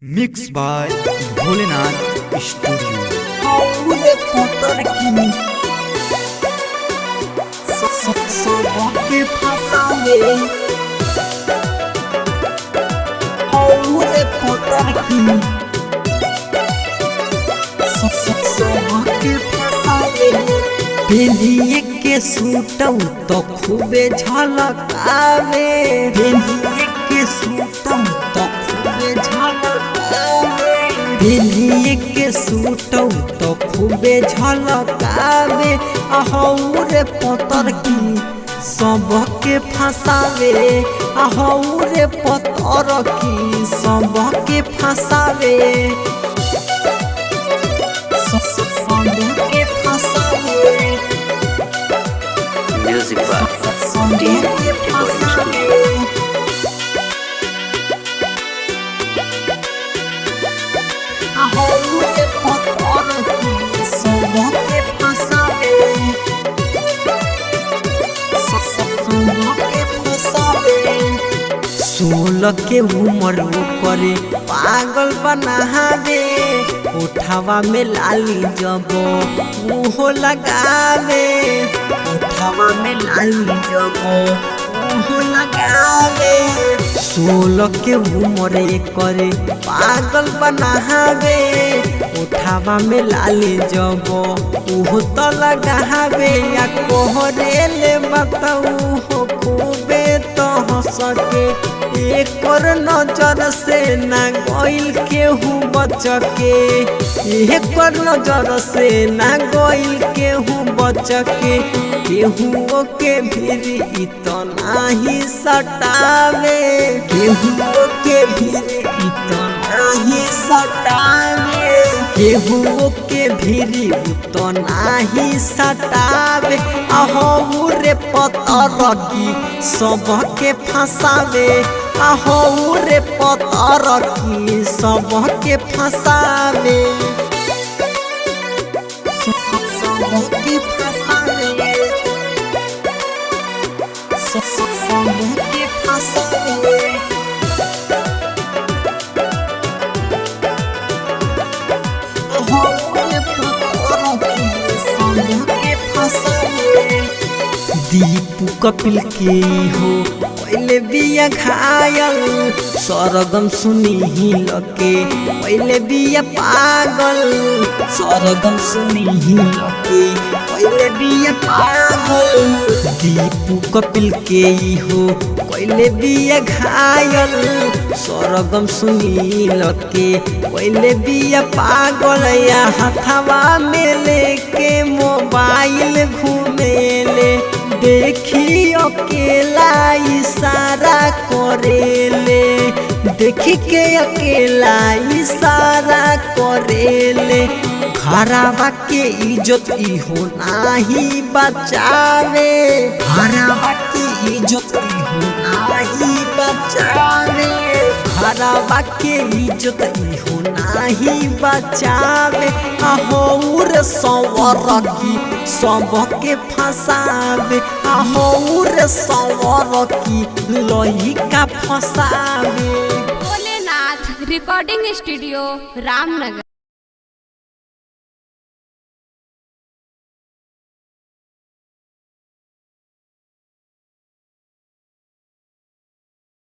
Mix by Bholenath studio. के फसावे औरे पोतर की के फसावे बेलिए के सूटौ तो खूबे झलकावे बेलिए के सूटौ तो खूबे झलकावे बेलिए के सूटौ तो खूबे झलकावे अहौरे पोतर की सबके फसावे अहौरे पोतर की सबके फसावे सबके फसावे Music by सबके फसावे अहौरे पोतर की सबके फसावे सोलह के उम्र करे पागल बनावे उठावा में लाली जब मुँह लगावे उठावा में लाली जब मुँह लगावे सोलह के उम्र करे पागल बनावे उठावा में लाली जब उह तो लगावे या कोहरे ले बताऊ हो खूबे तो हंसके एक नजर से ना गइल केहू बचके एक नजर से ना गइल केहू बचके केहू के भीड़ इतना ही सटावे केहू के भीड़ इतना ही सटावे केहू के भीड़ उतना ही सटावे अहौरे पतर की सबके फसावे अहौरे पतर की सबके फसावे सबके फसावे सबके फसावे दीपू कपिल के हो पहले बिया घायल सरगम सुनी ही लके पहले बिया पागल सरगम सुनी ही लके पहले बिया पागल दीपू कपिल के हो पहले बिया घायल सरगम सुनी लके पहले बिया पागल या हथवा में लेके मोबाइल घूमेले देखी अकेला इशारा करेले देखी के अकेला इशारा करेले घरवा के इज्जत इहो नाही बचावे घरवा के इज्जत इहो नाही बचावे घरवा के इज्जत इहो नाही बचावे अहौर संवर की सबके फसावे अहौर संवर की लइका फसावे। Bholenath recording studio Ramnagar.